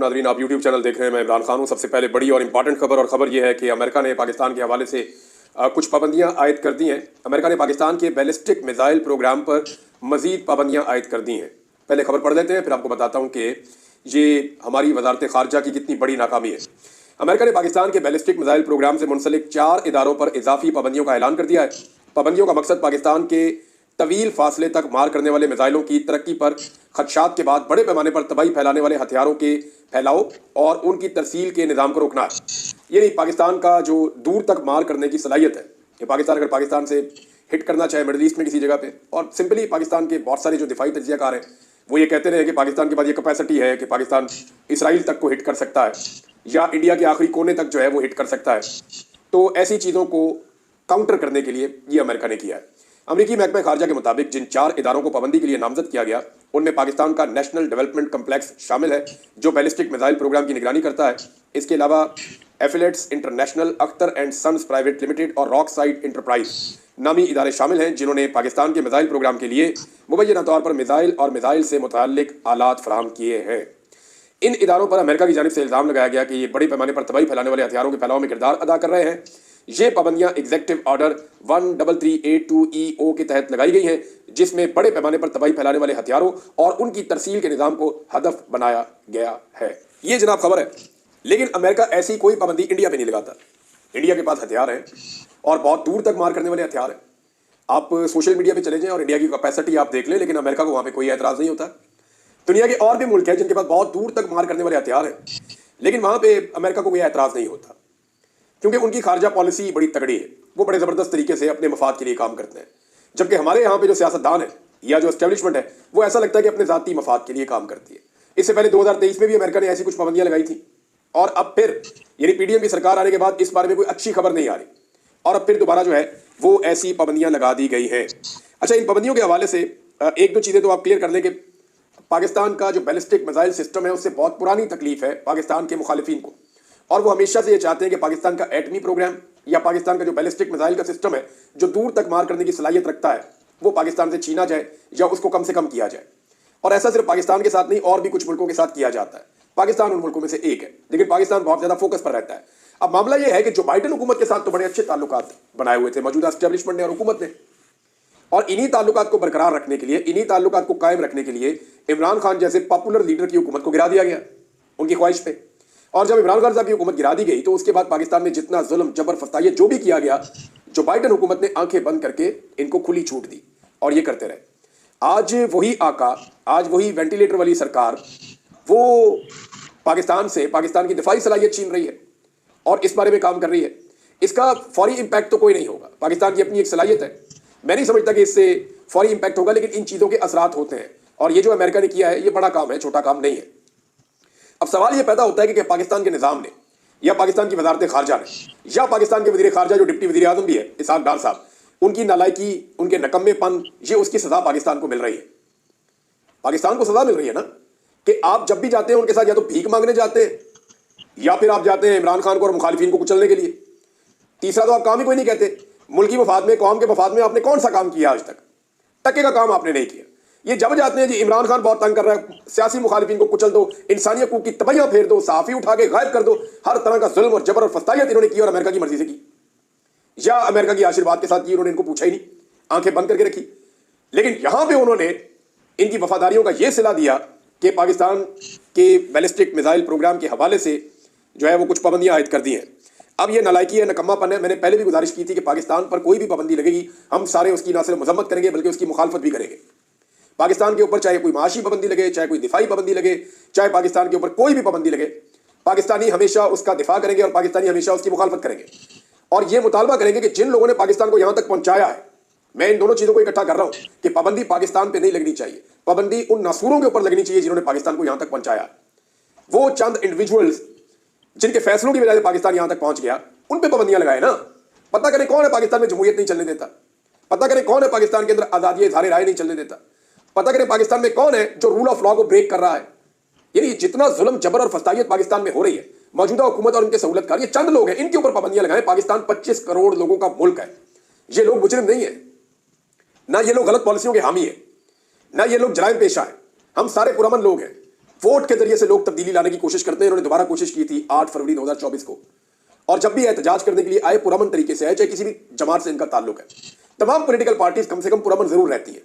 नाज़रीन, आप YouTube channel देख रहे हैं। मैं इमरान खान हूँ। सबसे पहले बड़ी और इंपॉर्टेंट खबर, और ख़बर यह है कि अमेरिका ने पाकिस्तान के हवाले से कुछ पाबंदियाँ आयद कर दी हैं। अमेरिका ने पाकिस्तान के बैलिस्टिक मिसाइल प्रोग्राम पर मज़ीद पाबंदियाँ आयद कर दी हैं। पहले खबर पढ़ लेते हैं, फिर आपको बताता हूँ कि ये हमारी वजारत ख़ारजा की कितनी बड़ी नाकामी है। अमेरिका ने पाकिस्तान के बैलिस्टिक मिसाइल प्रोग्राम से मुंसलिक 4 इदारों पर इजाफी पाबंदियों का ऐलान कर दिया है। पाबंदियों का मकसद पाकिस्तान के तवील फासले तक मार करने वाले मिसाइलों की तरक्की पर खदशात के बाद बड़े पैमाने पर तबाही फैलाने वाले हथियारों के फैलाव और उनकी तरसील के निज़ाम को रोकना है। ये नहीं, पाकिस्तान का जो दूर तक मार करने की सलाहियत है कि पाकिस्तान अगर पाकिस्तान से हिट करना चाहे मिडल ईस्ट में किसी जगह पे, और सिंपली पाकिस्तान के बहुत सारे जो दिफाई तज्जियाकार हैं वो ये कहते रहे कि पाकिस्तान के पास ये कैपेसिटी है कि पाकिस्तान इसराइल तक को हिट कर सकता है या इंडिया के आखिरी कोने तक जो है वो हिट कर सकता है। तो ऐसी चीज़ों को काउंटर करने के लिए ये अमेरिका ने किया है। अमरीकी महकमा खारजा के मुताबिक जिन 4 इदारों को पाबंदी के लिए नामजद किया गया उनमें पाकिस्तान का नेशनल डेवलपमेंट कम्प्लेक्स शामिल है जो बैलिस्टिक मिसाइल प्रोग्राम की निगरानी करता है। इसके अलावा affiliates international, Akhtar and sons private limited और रॉक साइड इंटरप्राइज नामी इदारे शामिल हैं जिन्होंने पाकिस्तान के मिसाइल प्रोग्राम के लिए मुबैना तौर पर मिसाइल और मिसाइल से मुताल्लिक आलात फराहम किए हैं। इन इदारों पर अमेरिका की जानिब से इल्ज़ाम लगाया गया कि ये बड़े पैमाने पर तबाही फैलाने वाले हथियारों के फैलाव में किरदार अदा कर रहे हैं। ये पाबंदियां एग्जीक्यूटिव ऑर्डर 13382EO के तहत लगाई गई हैं जिसमें बड़े पैमाने पर तबाही फैलाने वाले हथियारों और उनकी तरसील के निज़ाम को हदफ बनाया गया है। ये जनाब खबर है। लेकिन अमेरिका ऐसी कोई पाबंदी इंडिया पे नहीं लगाता। इंडिया के पास हथियार हैं और बहुत दूर तक मार करने वाले हथियार हैं। आप सोशल मीडिया पे चले जाएं और इंडिया की कैपेसिटी आप देख लें, लेकिन अमेरिका को वहाँ पे कोई एतराज़ नहीं होता। दुनिया के और भी मुल्क हैं जिनके पास बहुत दूर तक मार करने वाले हथियार हैं, लेकिन वहाँ पे अमेरिका को कोई एतराज़ नहीं होता क्योंकि उनकी खारजा पॉलिसी बड़ी तगड़ी है। वो बड़े ज़बरदस्त तरीके से अपने मफाद के लिए काम करते हैं, जबकि हमारे यहाँ पे जो सियासतदान है या जो एस्टेब्लिशमेंट है वो ऐसा लगता है कि अपने ज़ाती मफाद के लिए काम करती है। इससे पहले 2023 में भी अमेरिका ने ऐसी कुछ पाबंदियाँ लगाई थी और अब फिर यानी पीडीएम की सरकार आने के बाद इस बारे में कोई अच्छी खबर नहीं आ रही और अब फिर दोबारा जो है वो ऐसी पाबंदियाँ लगा दी गई हैं। अच्छा, इन पाबंदियों के हवाले से एक दो चीज़ें तो आप क्लियर कर लें कि पाकिस्तान का जो बैलिस्टिक मिसाइल सिस्टम है उससे बहुत पुरानी तकलीफ है पाकिस्तान के मुखालिफिन को, और वो हमेशा से ये चाहते हैं कि पाकिस्तान का एटमी प्रोग्राम या पाकिस्तान का जो बैलिस्टिक मिसाइल का सिस्टम है जो दूर तक मार करने की सलाहियत रखता है वो पाकिस्तान से छीना जाए या उसको कम से कम किया जाए। और ऐसा सिर्फ पाकिस्तान के साथ नहीं, और भी कुछ मुल्कों के साथ किया जाता है। पाकिस्तान उन मुल्कों में से एक है, लेकिन पाकिस्तान बहुत ज़्यादा फोकस पर रहता है। अब मामला ये है कि जो बाइडन हुकूमत के साथ तो बड़े अच्छे ताल्लुकात बनाए हुए थे मौजूदा एस्टेब्लिशमेंट ने और हुकूमत ने, और इन्हीं ताल्लुकात को बरकरार रखने के लिए, इन्हीं ताल्लुकात को कायम रखने के लिए इमरान खान जैसे पॉपुलर लीडर की हुकूमत को गिरा दिया गया उनकी ख्वाहिश पे। और जब इमरान खान साहब की हुकूमत गिरा दी गई तो उसके बाद पाकिस्तान में जितना जुल्म, जबर, फसाइयत जो भी किया गया, जो बाइडन हुकूमत ने आंखें बंद करके इनको खुली छूट दी और ये करते रहे। आज वही आका, आज वही वेंटिलेटर वाली सरकार वो पाकिस्तान से पाकिस्तान की दिफाई सलाहियत छीन रही है और इस बारे में काम कर रही है। इसका फौरी इम्पैक्ट तो कोई नहीं होगा, पाकिस्तान की अपनी एक सलाहियत है। मैं नहीं समझता कि इससे फौरी इम्पैक्ट होगा, लेकिन इन चीज़ों के असरात होते हैं। और ये जो अमेरिका ने किया है ये बड़ा काम है, छोटा काम नहीं है। अब सवाल ये पैदा होता है कि पाकिस्तान के निज़ाम ने या पाकिस्तान की वजारत खारजा ने या पाकिस्तान के वज़ीर खारजा जो डिप्टी वज़ीर आज़म भी है इसहाक डार साहब, उनकी नालायकी, उनके नकम्मेपन, ये उसकी सज़ा पाकिस्तान को मिल रही है। पाकिस्तान को सज़ा मिल रही है ना कि आप जब भी जाते हैं उनके साथ या तो भीख मांगने जाते हैं या फिर आप जाते हैं इमरान खान को और मुखालिफिन को कुचलने के लिए। तीसरा तो आप काम ही कोई नहीं कहते। मुल्की मफाद में, कौम के मफाद में आपने कौन सा काम किया आज तक? टके का काम आपने नहीं किया। ये जब जाते हैं जी इमरान खान बहुत तंग कर रहा है, सियासी मुखालिफिन को कुचल दो, इंसानी हकूक की तबैयां फेर दो, सहाफ़ी उठा के गायब कर दो, हर तरह का जुल्म और जबर और फसाइयत इन्होंने की और अमेरिका की मर्जी से की या अमेरिका की आशीर्वाद के साथ की। उन्होंने इनको पूछा ही नहीं, आंखें बंद करके रखी। लेकिन यहां पर उन्होंने इनकी वफादारियों का यह सिला दिया कि पाकिस्तान के बैलिस्टिक मिसाइल प्रोग्राम के हवाले से जो है वो कुछ पाबंदियां आयद कर दी हैं। अब ये नालायकी है, नकम्मापन है। मैंने पहले भी गुजारिश की थी कि पाकिस्तान पर कोई भी पाबंदी लगेगी हम सारे उसकी ना सिर्फ मजम्मत करेंगे बल्कि उसकी मुखालफत भी करेंगे। पाकिस्तान के ऊपर चाहे कोई माशी पाबंदी लगे, चाहे कोई दिफाई पाबंदी लगे, चाहे पाकिस्तान के ऊपर कोई भी पाबंदी लगे, पाकिस्तानी हमेशा उसका दिफा करेंगे और पाकिस्तानी हमेशा उसकी मुखालफत करेंगे। और ये मुतालबा करेंगे कि जिन लोगों ने पाकिस्तान को यहाँ तक पहुँचाया है, मैं इन दोनों चीज़ों को इकट्ठा कर रहा हूँ कि पाबंदी पाकिस्तान पर नहीं लगनी चाहिए, पाबंदी उन नासूरों के ऊपर लगनी चाहिए जिन्होंने पाकिस्तान को यहाँ तक पहुँचाया। वो चंद इंडिविजुअल्स जिनके फैसलों की वजह से पाकिस्तान यहाँ तक पहुँच गया, उन पे पाबंदियां लगाए ना। पता करें कौन है पाकिस्तान में जमहूरियत नहीं चलने देता, पता करें कौन है पाकिस्तान के अंदर आज़ादी इज़हार राय नहीं चलने देता, पता करें पाकिस्तान में कौन है जो रूल ऑफ लॉ को ब्रेक कर रहा है। यानी जितना जुल्म, जबर और फसाइयत पाकिस्तान में हो रही है, मौजूदा हुकूमत और उनके सहूलतकार ये चंद लोग हैं, इनके ऊपर पाबंदियां लगाएं। पाकिस्तान 25 करोड़ लोगों का मुल्क है। ये लोग मुजरिम नहीं है, ना ये लोग गलत पॉलिसियों के हामी है, ना ये लोग जराइम पेशा है। हम सारे पुरअमन लोग हैं। वोट के जरिए से लोग तब्दीली लाने की कोशिश करते हैं। इन्होंने दोबारा कोशिश की थी 8 फरवरी 2024 को, और जब भी एहतजाज करने के लिए आए पुरअमन तरीके से आए, चाहे किसी भी जमात से इनका ताल्लुक है। तमाम पॉलिटिकल पार्टीज कम से कम पुरअमन जरूर रहती है,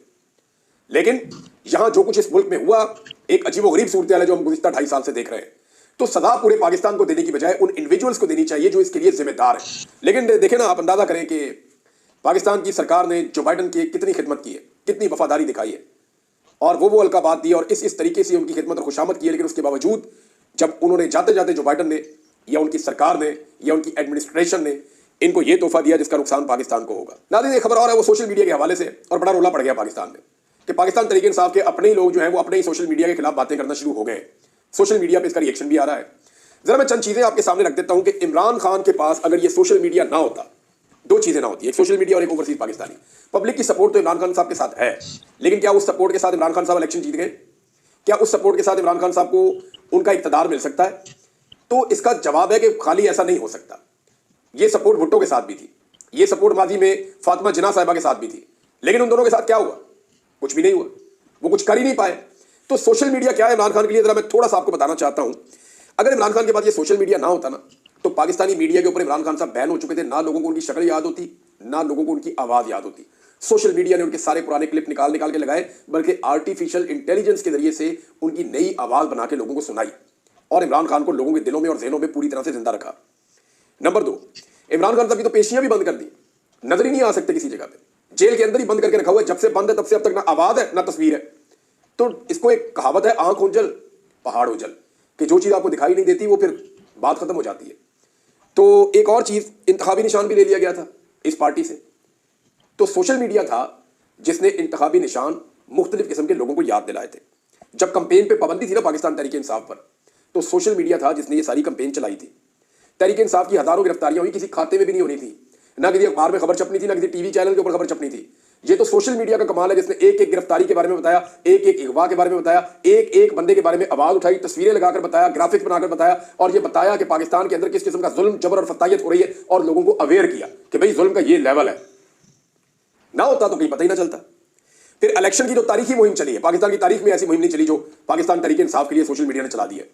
लेकिन यहां जो कुछ इस मुल्क में हुआ, एक अजीबोगरीब सूरत हाल है जो हम गुज़िश्ता 2.5 साल से देख रहे हैं। तो सदा पूरे पाकिस्तान को देने की बजाय उन इंडिविजुअल्स को देनी चाहिए जो इसके लिए जिम्मेदार है। लेकिन देखें ना, आप अंदाजा करें कि पाकिस्तान की सरकार ने जो बाइडन की कितनी खिदमत की है, कितनी वफादारी दिखाई है, और वो अलकाबात दी और इस तरीके से उनकी खिदमत और खुशामद की है। लेकिन उसके बावजूद जब उन्होंने जाते जाते जो बाइडन ने या उनकी सरकार ने या उनकी एडमिनिस्ट्रेशन ने इनको ये तोहफा दिया जिसका नुकसान पाकिस्तान को होगा। नाज़रीन, एक खबर और है, वो सोशल मीडिया के हवाले से, और बड़ा रोला पड़ गया पाकिस्तान में कि पाकिस्तान तहरीक इंसाफ के अपने ही लोग जो हैं वो अपने ही सोशल मीडिया के खिलाफ बातें करना शुरू हो गए। सोशल मीडिया पे इसका रिएक्शन भी आ रहा है। जरा मैं चंद चीजें आपके सामने रख देता हूं कि इमरान खान के पास अगर ये सोशल मीडिया ना होता, दो चीजें ना होती, एक सोशल मीडिया और एक ओवरसीज पाकिस्तानी। पब्लिक की सपोर्ट तो इमरान खान साहब के साथ है, लेकिन क्या उस सपोर्ट के साथ इमरान खान साहब इलेक्शन जीत गए? क्या उस सपोर्ट के साथ इमरान खान साहब को उनका इक्तदार मिल सकता है? तो इसका जवाब है कि खाली ऐसा नहीं हो सकता। ये सपोर्ट भुट्टो के साथ भी थी, ये सपोर्ट माजी में फातिमा जिन्ना साहिबा के साथ भी थी, लेकिन उन दोनों के साथ क्या हुआ? कुछ भी नहीं हुआ, वो कुछ कर ही नहीं पाए। तो सोशल मीडिया क्या है इमरान खान के लिए, जरा मैं थोड़ा सा आपको बताना चाहता हूं। अगर इमरान खान के पास ये सोशल मीडिया ना होता ना, तो पाकिस्तानी मीडिया के ऊपर इमरान खान साहब बैन हो चुके थे। ना लोगों को उनकी शक्ल याद होती, ना लोगों को उनकी आवाज याद होती। सोशल मीडिया ने उनके सारे पुराने क्लिप निकाल निकाल के लगाए, बल्कि आर्टिफिशियल इंटेलिजेंस के जरिए से उनकी नई आवाज बना के लोगों को सुनाई, और इमरान खान को लोगों के दिलों में और ज़हनों में पूरी तरह से जिंदा रखा। नंबर 2, इमरान खान साहब की तो पेशियां भी बंद कर दी, नजर ही नहीं आ सकते किसी जगह पे, जेल के अंदर ही बंद करके रखा हुआ है। जब से बंद है तब से अब तक ना आवाज है ना तस्वीर है। तो इसको एक कहावत है, आंख उजल पहाड़ उजल, कि जो चीज आपको दिखाई नहीं देती वो फिर बात खत्म हो जाती है। तो एक और चीज, इंतखाबी निशान भी ले लिया गया था इस पार्टी से। तो सोशल मीडिया था जिसने इंतखाबी निशान मुख्तलिफ किस्म के लोगों को याद दिलाए थे। जब कंपेन पे पाबंदी थी ना पाकिस्तान तहरीक इंसाफ पर, तो सोशल मीडिया था जिसने ये सारी कंपेन चलाई थी। तहरीक इंसाफ की हजारों गिरफ्तारियां हुई, किसी खाते में भी नहीं होनी थी, ना किसी अखबार में खबर छपनी थी, ना किसी टीवी चैनल के ऊपर खबर छपनी थी। ये तो सोशल मीडिया का कमाल है जिसने एक एक गिरफ्तारी के बारे में बताया, एक एक अगवा के बारे में बताया, एक एक बंदे के बारे में आवाज उठाई, तस्वीरें लगाकर बताया, ग्राफिक्स बनाकर बताया, और ये बताया कि पाकिस्तान के अंदर किस किस्म का जुल्म, जबर और फतायत हो रही है, और लोगों को अवेयर किया कि भाई जुल्म का ये लेवल है। ना होता तो कहीं पता ही ना चलता। फिर इलेक्शन की जो तारीखी मुहिम चली है, पाकिस्तान की तारीख में ऐसी मुहिम नहीं चली जो पाकिस्तान तहरीक इंसाफ के लिए सोशल मीडिया ने चला दी है।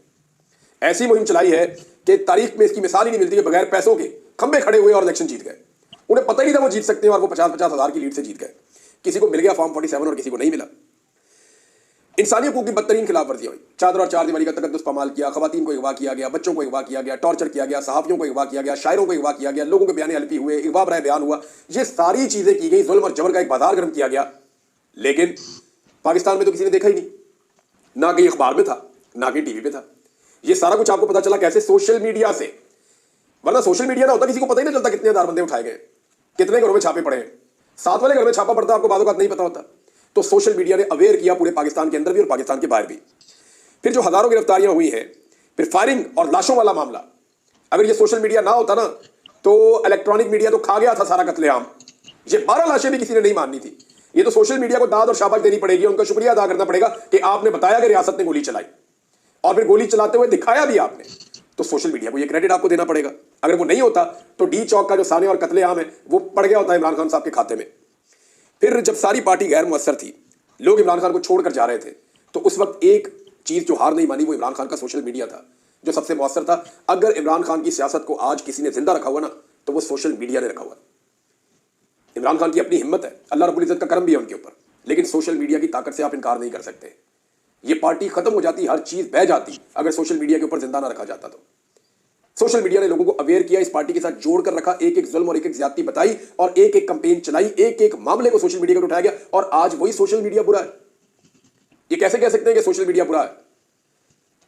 ऐसी मुहिम चलाई है कि तारीख में इसकी मिसाल ही नहीं मिलती कि बगैर पैसों के खंबे खड़े हुए और इलेक्शन जीत गए। उन्हें पता ही नहीं था वो जीत सकते हैं, और वो 50-50 हज़ार की लीड से जीत गए। किसी को मिल गया फॉर्म 47 और किसी को नहीं मिला। इंसानी हकूक की बदतरीन खिलाफ वर्जियां हुई, चादर और चार दीवारी का तकद्दुस पामाल किया, खवातीन को अगवा किया गया, बच्चों को अगवा किया गया, टॉर्चर किया गया, सहाफियों को अगवा किया गया, शायरों को अगवा किया गया, लोगों के बयान हल्फी हुए, अगवा बराए बयान हुआ। ये सारी चीजें की गई, जुल्म और जबर का एक बाजार गर्म किया गया। लेकिन पाकिस्तान में तो किसी ने देखा ही नहीं, ना कहीं अखबार में था, ना कहीं टीवी पे था। ये सारा कुछ आपको पता चला कैसे? सोशल मीडिया से। वरना सोशल मीडिया ना होता किसी को पता ही नहीं चलता कितने हजार बंदे उठाए गए, कितने घरों में छापे पड़े हैं। साथ वाले घर में छापा पड़ता, आपको बात नहीं पता होता। तो सोशल मीडिया ने अवेयर किया पूरे पाकिस्तान के अंदर भी और पाकिस्तान के बाहर भी। फिर जो हजारों गिरफ्तारियां हुई हैं, फिर फायरिंग और लाशों वाला मामला, अगर ये सोशल मीडिया ना होता ना, तो इलेक्ट्रॉनिक मीडिया तो खा गया था सारा कत्लेआम। ये 12 लाशें भी किसी ने नहीं माननी थी। ये तो सोशल मीडिया को दाद और शाबाश देनी पड़ेगी, उनका शुक्रिया अदा करना पड़ेगा कि आपने बताया कि रियासत ने गोली चलाई, और फिर गोली चलाते हुए दिखाया भी आपने। तो सोशल मीडिया को ये क्रेडिट आपको देना पड़ेगा। अगर वो नहीं होता तो डी चौक का जो साने और कत्लेआम है वो पड़ गया होता इमरान खान साहब के खाते में। फिर जब सारी पार्टी गैर मुअस्सर थी, लोग इमरान खान को छोड़कर जा रहे थे, तो उस वक्त एक चीज जो हार नहीं मानी वो इमरान खान का सोशल मीडिया था जो सबसे मुअस्सर था। अगर इमरान खान की सियासत को आज किसी ने जिंदा रखा हुआ ना, तो वो सोशल मीडिया ने रखा हुआ। इमरान खान की अपनी हिम्मत है, अल्लाह रब्बुल इज्जत का करम भी है उनके ऊपर, लेकिन सोशल मीडिया की ताकत से आप इनकार नहीं कर सकते। ये पार्टी खत्म हो जाती, हर चीज बह जाती अगर सोशल मीडिया के ऊपर जिंदा ना रखा जाता। तो सोशल मीडिया ने लोगों को अवेयर किया, इस पार्टी के साथ जोड़कर रखा, एक एक जुल्म और एक एक ज्यादती बताई, और एक एक कैंपेन चलाई, एक एक मामले को सोशल मीडिया को उठाया गया, और आज वही सोशल मीडिया बुरा है। ये कैसे कह सकते हैं कि सोशल मीडिया बुरा है?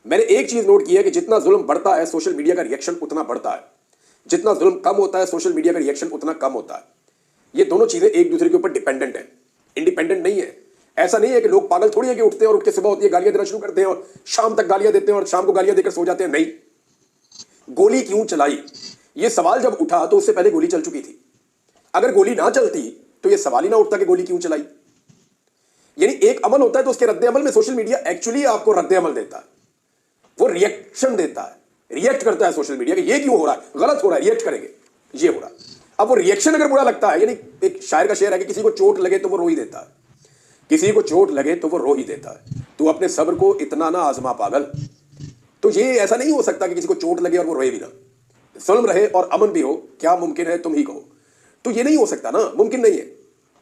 मैंने एक चीज नोट की है कि जितना जुल्म बढ़ता है सोशल मीडिया का रिएक्शन उतना बढ़ता है, जितना जुल्म कम होता है सोशल मीडिया का रिएक्शन उतना कम होता है। ये दोनों चीजें एक दूसरे के ऊपर डिपेंडेंट है, इंडिपेंडेंट नहीं है। ऐसा नहीं है कि लोग पागल थोड़ी है कि उठते हैं और उठ के सुबह होती है गालियां देना शुरू करते हैं और शाम तक गालियां देते हैं और शाम को गालियां देकर सो जाते हैं। नहीं, गोली क्यों चलाई, ये सवाल जब उठा तो उससे पहले गोली चल चुकी थी। अगर गोली ना चलती तो ये सवाल ही ना उठता कि गोली क्यों चलाई। यानी एक अमल होता है तो उसके रद्द अमल में सोशल मीडिया एक्चुअली आपको रद्द अमल देता है, वो रिएक्शन देता है, रिएक्ट करता है सोशल मीडिया कि ये क्यों हो रहा है, गलत हो रहा है, रिएक्ट करेंगे, ये हो रहा है। अब वो रिएक्शन अगर बुरा लगता है, यानी एक शायर का शेर है कि किसी को चोट लगे तो वो रो ही देता है, किसी को चोट लगे तो वो रो ही देता है। तू अपने सब्र को इतना ना आजमा पागल। तो ये ऐसा नहीं हो सकता कि किसी को चोट लगे और वो रोए भी ना, जुल्म रहे और अमन भी हो, क्या मुमकिन है तुम ही कहो। तो ये नहीं हो सकता ना, मुमकिन नहीं है।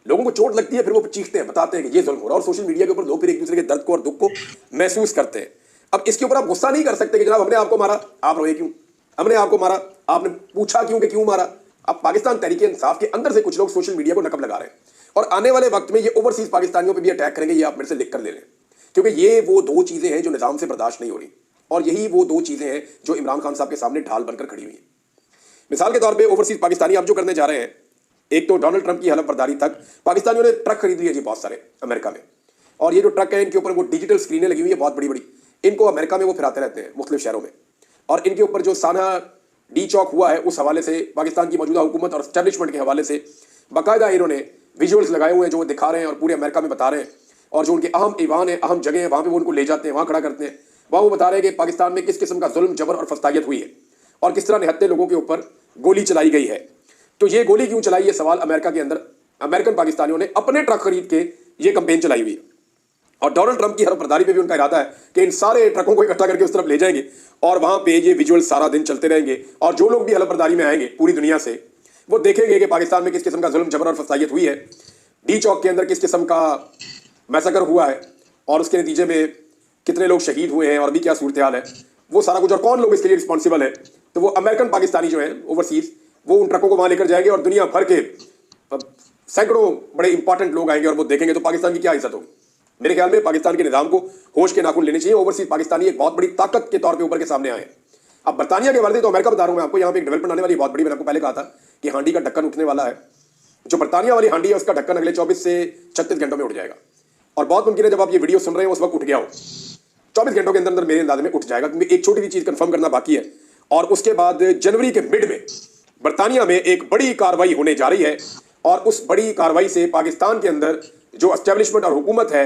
लोगों को चोट लगती है, फिर वो चीखते हैं, बताते हैं कि ये जुल्म हो रहा है, और सोशल मीडिया के ऊपर लोग फिर एक दूसरे के दर्द को और दुख को महसूस करते हैं। अब इसके ऊपर आप गुस्सा नहीं कर सकते कि जनाब हमने आपको मारा, आप रोए क्यों, हमने आपको मारा, आपने पूछा क्यों कि क्यों मारा। अब पाकिस्तान तहरीक इंसाफ के अंदर से कुछ लोग सोशल मीडिया को नकब लगा रहे हैं, और आने वाले वक्त में ये ओवरसीज पाकिस्तानियों पर भी अटैक करेंगे, ये आप मेरे से लिख कर ले लें, क्योंकि ये वो दो चीजें हैं जो निजाम से बर्दाश्त नहीं हो रही, और यही वो दो चीजें हैं जो इमरान खान साहब के सामने ढाल बनकर खड़ी हुई हैं। मिसाल के तौर पे ओवरसीज पाकिस्तानी आप जो करने जा रहे हैं, एक तो डोनाल्ड ट्रंप की हलफ बर्दारी तक पाकिस्तानियों ने ट्रक खरीद लिए जी बहुत सारे अमेरिका में, और ये जो ट्रक है इनके ऊपर वो डिजिटल स्क्रीनें लगी हुई है बहुत बड़ी बड़ी, इनको अमेरिका में वो फिराते रहते हैं मुख्तलिफ शहरों में, और इनके ऊपर जो साना डी चौक हुआ है उस हवाले से पाकिस्तान की मौजूदा हुकूमत और एस्टेब्लिशमेंट के हवाले से बाकायदा इन्होंने विजुअल्स लगाए हुए हैं जो वो दिखा रहे हैं और पूरे अमेरिका में बता रहे हैं, और जो उनके अहम ईवान है, अहम जगह है, वहाँ पे वो उनको ले जाते हैं, वहाँ खड़ा करते हैं, वहाँ वो बता रहे हैं कि पाकिस्तान में किस किस्म का जुल्म जबर और फस्तायत हुई है और किस तरह निहत्ते लोगों के ऊपर गोली चलाई गई है। तो ये गोली क्यों चलाई, ये सवाल अमेरिका के अंदर अमेरिकन पाकिस्तानियों ने अपने ट्रक खरीद के ये कैंपेन चलाई हुई है, और डोनाल्ड ट्रंप की हर बर्दारी पे भी उनका इरादा है कि इन सारे ट्रकों को इकट्ठा करके उस तरफ ले जाएंगे, और वहाँ पे ये विजुअल सारा दिन चलते रहेंगे, और जो लोग भी हलफ बर्दारी में आएंगे पूरी दुनिया से वो देखेंगे कि पाकिस्तान में किस किस्म का जुल्म जबर और फस्तायत हुई है, डी चौक के अंदर किस किस्म का मैसेकर हुआ है, और उसके नतीजे में कितने लोग शहीद हुए हैं और भी क्या सूरत हाल है, वो सारा कुछ, और कौन लोग इसके लिए रिस्पॉन्सिबल है। तो वो अमेरिकन पाकिस्तानी जो है ओवरसीज, वो उन ट्रकों को वहाँ लेकर जाएंगे और दुनिया भर के सैकड़ों बड़े इंपॉर्टेंट लोग आएंगे और वो देखेंगे, तो पाकिस्तान की क्या इज्जत होगी। मेरे ख्याल में पाकिस्तान के निज़ाम को होश के नाखून लेने चाहिए। ओवरसीज पाकिस्तानी एक बहुत बड़ी ताकत के तौर पे ऊपर के सामने आए। अब बर्तानिया के वाले तो अमेरिका बता रहा हूँ मैं आपको, यहाँ पे एक डेवलपमेंट आने वाली बहुत बड़ी, मैंने आपको पहले कहा था कि हांडी का ढक्कन उठने वाला है। जो बर्तानिया वाली हांडी है उसका ढक्कन अगले 24 से 36 घंटों में उठ जाएगा, और बहुत मुमकिन है जब आप ये वीडियो सुन रहे हो उस वक्त उठ गया हो, 24 घंटों के अंदर अंदर मेरे अंदाजे में उठ जाएगा, क्योंकि एक छोटी सी चीज़ कंफर्म करना बाकी है, और उसके बाद जनवरी के मिड में बर्तानिया में एक बड़ी कार्रवाई होने जा रही है, और उस बड़ी कार्रवाई से पाकिस्तान के अंदर जो एस्टेब्लिशमेंट और हुकूमत है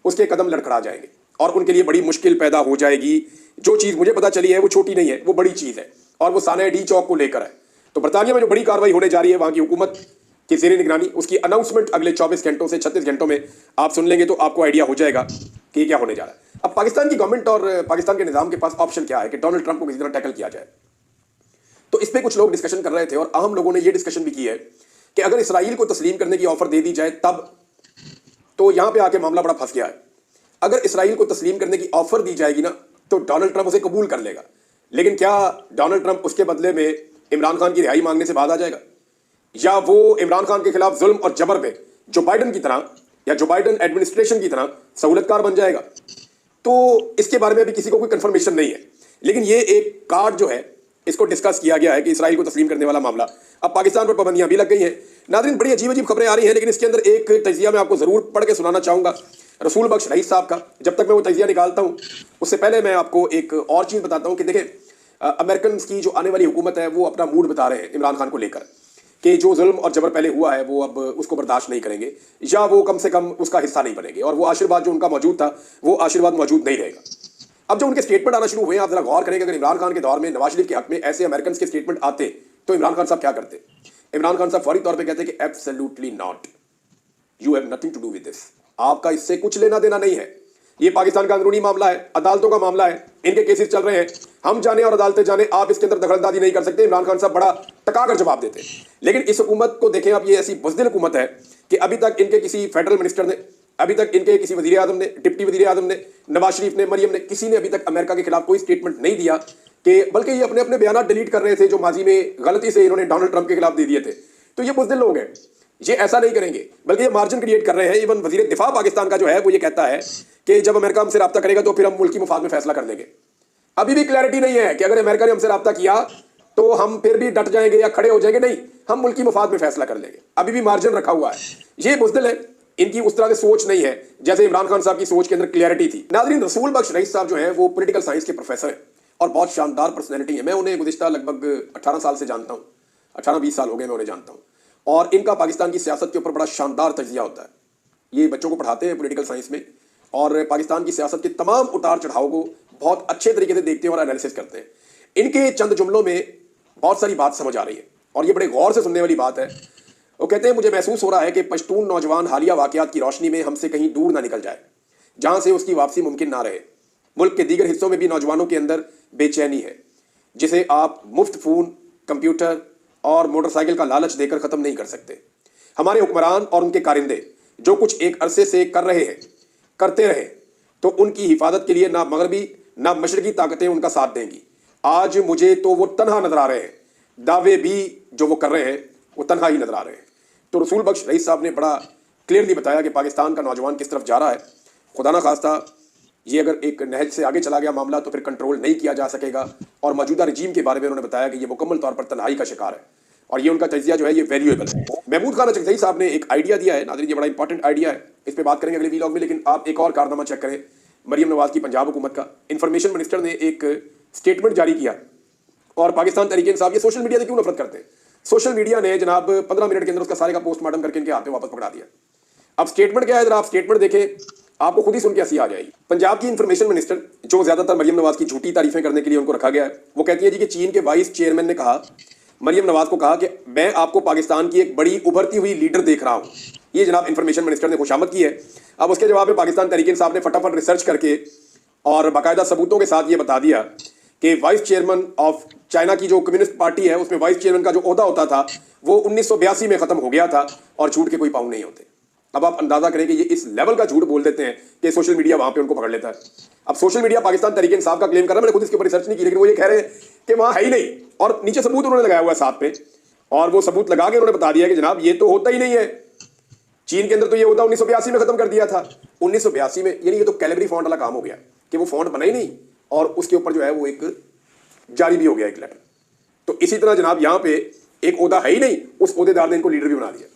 उसके कदम लड़खड़ा जाएंगे, और उनके लिए बड़ी मुश्किल पैदा हो जाएगी। जो चीज़ मुझे पता चली है वो छोटी नहीं है, वो बड़ी चीज़ है, और वो साना डी चौक को लेकर है। तो बर्तानिया में जो बड़ी कार्रवाई होने जा रही है वहाँ की हुकूमत की ज़ेर निगरानी, उसकी अनाउंसमेंट अगले 24 घंटों से 36 घंटों में आप सुन लेंगे तो आपको आइडिया हो जाएगा कि क्या होने जा रहा है। अब पाकिस्तान की गवर्नमेंट और पाकिस्तान के निज़ाम के पास ऑप्शन क्या है कि डोनाल्ड ट्रंप को किसी तरह टैकल किया जाए। तो इस पर कुछ लोग डिस्कशन कर रहे थे, और अहम लोगों ने यह डिस्कशन भी की है कि अगर इसराइल को तस्लीम करने की ऑफर दे दी जाए तब, तो यहां पे आके मामला बड़ा फंस गया है। अगर इसराइल को तस्लीम करने की ऑफर दी जाएगी ना तो डोनाल्ड ट्रंप उसे कबूल कर लेगा, लेकिन क्या डोनाल्ड ट्रंप उसके बदले में इमरान खान की रिहाई मांगने से बाज आ जाएगा, या वो इमरान खान के खिलाफ जुल्म और जबर पे जो बाइडन की तरह या जो बाइडन एडमिनिस्ट्रेशन की तरह सहूलतकार बन जाएगा। तो इसके बारे में अभी किसी को कोई कंफर्मेशन नहीं है, लेकिन ये एक कार्ड जो है इसको डिस्कस किया गया है कि इसराइल को तस्लीम करने वाला मामला। अब पाकिस्तान पर पाबंदियां भी लग गई हैं। नाज़रीन, बड़ी अजीब अजीब खबरें आ रही हैं, लेकिन इसके अंदर एक तजिया मैं आपको ज़रूर पढ़ के सुनाना चाहूँगा रसूल बख्श रईस साहब का। जब तक मैं वो तजिया निकालता हूँ उससे पहले मैं आपको एक और चीज़ बताता हूँ कि देखें अमेरिकन की जो आने वाली हुकूमत है वो अपना मूड बता रहे हैं इमरान खान को लेकर कि जो जुल्म और जबर पहले हुआ है वो अब उसको बर्दाश्त नहीं करेंगे, या वो कम से कम उसका हिस्सा नहीं बनेंगे, और वो आशीर्वाद जो उनका मौजूद था वो आशीर्वाद मौजूद नहीं रहेगा। अब जो उनके स्टेटमेंट आना शुरू हुए हैं, आप जरा गौर करेंगे, अगर इमरान खान के दौर में नवाज शरीफ के हक में ऐसे अमेरिकन के स्टेटमेंट आते तो इमरान खान साहब क्या करते? इमरान खान साहब फौरी तौर पे कहते कि absolutely not, you have nothing to do with this, आपका इससे कुछ लेना देना नहीं है, ये पाकिस्तान का अंदरूनी मामला है, अदालतों का मामला है, इनके केसेस चल रहे हैं, हम जाने और अदालतें जाने, आप इसके अंदर दखलंदाजी नहीं कर सकते। इमरान खान साहब बड़ा टका कर जवाब देते हैं। लेकिन इस हुकूमत को देखें, अब ये ऐसी बुज़दिल हुकूमत है कि अभी तक इनके किसी फेडरल मिनिस्टर ने, अभी तक इनके किसी वजीर आजम ने, डिप्टी वजीर आजम ने, नवाज शरीफ ने, मरियम ने, किसी ने अभी तक अमेरिका के खिलाफ कोई स्टेटमेंट नहीं दिया, कि बल्कि ये अपने अपने बयान डिलीट कर रहे थे जो माजी में गलती से इन्होंने डोनाल्ड ट्रंप के खिलाफ दे दिए थे। तो ये बुज़दिल लोग हैं, ये ऐसा नहीं करेंगे, बल्कि ये मार्जिन क्रिएट कर रहे हैं। इवन वजीर दिफा पाकिस्तान का जो है वो ये कहता है कि जब अमेरिका हमसे रब्ता करेगा तो फिर हम मुल्की मुफाद में फैसला कर लेंगे। अभी भी क्लैरिटी नहीं है कि अगर अमेरिका ने हमसे रब्ता किया तो हम फिर भी डट जाएंगे या खड़े हो जाएंगे, नहीं, हम मुल्की मुफाद में फैसला कर लेंगे। अभी भी मार्जिन रखा हुआ है। ये बुज़दिल है, इनकी उस तरह से सोच नहीं है जैसे इमरान खान साहब की सोच के अंदर क्लियरिटी थी। नाज़रीन, रसूल बख्श रईस साहब जो है वो पॉलिटिकल साइंस के प्रोफेसर हैं और बहुत शानदार पर्सनैलिटी है। मैं उन्हें गुज़िश्ता लगभग 18 साल से जानता हूँ, 18-20 साल हो गए मैं उन्हें जानता हूँ, और इनका पाकिस्तान की सियासत के ऊपर बड़ा शानदार तजिया होता है। ये बच्चों को पढ़ाते हैं पॉलिटिकल साइंस में, और पाकिस्तान की सियासत के तमाम उतार चढ़ाव को बहुत अच्छे तरीके से देखते हैं और एनालिसिस करते हैं। इनके चंद जुमलों में बहुत सारी बात समझ आ रही है, और ये बड़े गौर से सुनने वाली बात है। वो कहते हैं, मुझे महसूस हो रहा है कि पश्तून नौजवान हालिया वाक़यात की रोशनी में हमसे कहीं दूर ना निकल जाए। जहां से उसकी वापसी मुमकिन ना रहे। मुल्क के दीगर हिस्सों में भी नौजवानों के अंदर बेचैनी है, जिसे आप मुफ्त फ़ोन, कंप्यूटर और मोटरसाइकिल का लालच देकर ख़त्म नहीं कर सकते। हमारे हुक्मरान और उनके कारिंदे जो कुछ एक अरसे से कर रहे हैं, करते रहे, तो उनकी हिफाजत के लिए ना मगरबी ना मशरकी ताकतें उनका साथ देंगी। आज मुझे तो वो तनहा नजर आ रहे हैं, दावे भी जो वो कर रहे हैं वो तनहा ही नजर आ रहे हैं। तो रसूल बख्श रईस साहब ने बड़ा क्लियरली बताया कि पाकिस्तान का नौजवान किस तरफ जा रहा है। खुदा ना खास्ता ये अगर एक नहज से आगे चला गया मामला तो फिर कंट्रोल नहीं किया जा सकेगा। और मौजूदा रजीम के बारे में उन्होंने बताया कि ये मुकम्मल तौर पर तन्हाई का शिकार है और ये उनका तजिया जो है ये वैल्यूएबल है। महमूद खान अचकज़ई साहब ने एक आइडिया दिया है, नाज़रीन ये बड़ा इंपॉर्टेंट आइडिया है, इस पर बात करेंगे अगले वीलॉग में। लेकिन आप एक और कारनामा चेक करें मरीम नवाज की पंजाब हुकूमत का। इंफॉर्मेशन मिनिस्टर ने एक स्टेटमेंट जारी किया और पाकिस्तान तहरीक इंसाफ, ये सोशल मीडिया से क्यों नफरत करते हैं, सोशल मीडिया ने जनाब 15 मिनट के अंदर उसका सारे का पोस्टमार्टम करके इनके हाथ में वापस पकड़ा दिया। अब स्टेटमेंट क्या है, जरा आप स्टेटमेंट देखें, आपको खुद ही सुन के हंसी आ जाएगी। पंजाब की इंफॉर्मेशन मिनिस्टर, जो ज्यादातर मरियम नवाज की झूठी तारीफें करने के लिए उनको रखा गया है, वो कहती है जी कि चीन के वाइस चेयरमैन ने कहा, मरियम नवाज को कहा कि मैं आपको पाकिस्तान की एक बड़ी उभरती हुई लीडर देख रहा हूं। ये जनाब इंफॉर्मेशन मिनिस्टर ने खुशामद की है। अब उसके जवाब में पाकिस्तान तहरीक इंसाफ ने फटाफट रिसर्च करके और बाकायदा सबूतों के साथ ये बता दिया कि वाइस चेयरमैन ऑफ चाइना की जो कम्युनिस्ट पार्टी है उसमें वाइस चेयरमैन का जो ओहदा होता था वो 1982 में खत्म हो गया था और झूठ के कोई पाँव नहीं होते। अब आप अंदाजा करें कि ये इस लेवल का झूठ बोल देते हैं कि सोशल मीडिया वहां पे उनको पकड़ लेता है। अब सोशल मीडिया पाकिस्तान तहरीक इंसाफ का क्लेम कर रहा है, मैंने खुद इसके ऊपर रिसर्च नहीं की, लेकिन वो ये कह रहे हैं कि वहां है ही नहीं और नीचे सबूत उन्होंने लगाया हुआ है साथ पे, और वो सबूत लगा के उन्होंने बता दिया कि जनाब ये तो होता ही नहीं है। चीन के अंदर तो ये होता 1982 में खत्म कर दिया था। 1982 में, यानी ये तो कैलिबरी फॉन्ट वाला काम हो गया कि वो फॉन्ट बना ही नहीं और उसके ऊपर जो है वो एक जारी भी हो गया एक लेटर। तो इसी तरह जनाब यहाँ पे एक ओहदा है ही नहीं, उस ओहदेदार ने इनको लीडर भी बना दिया।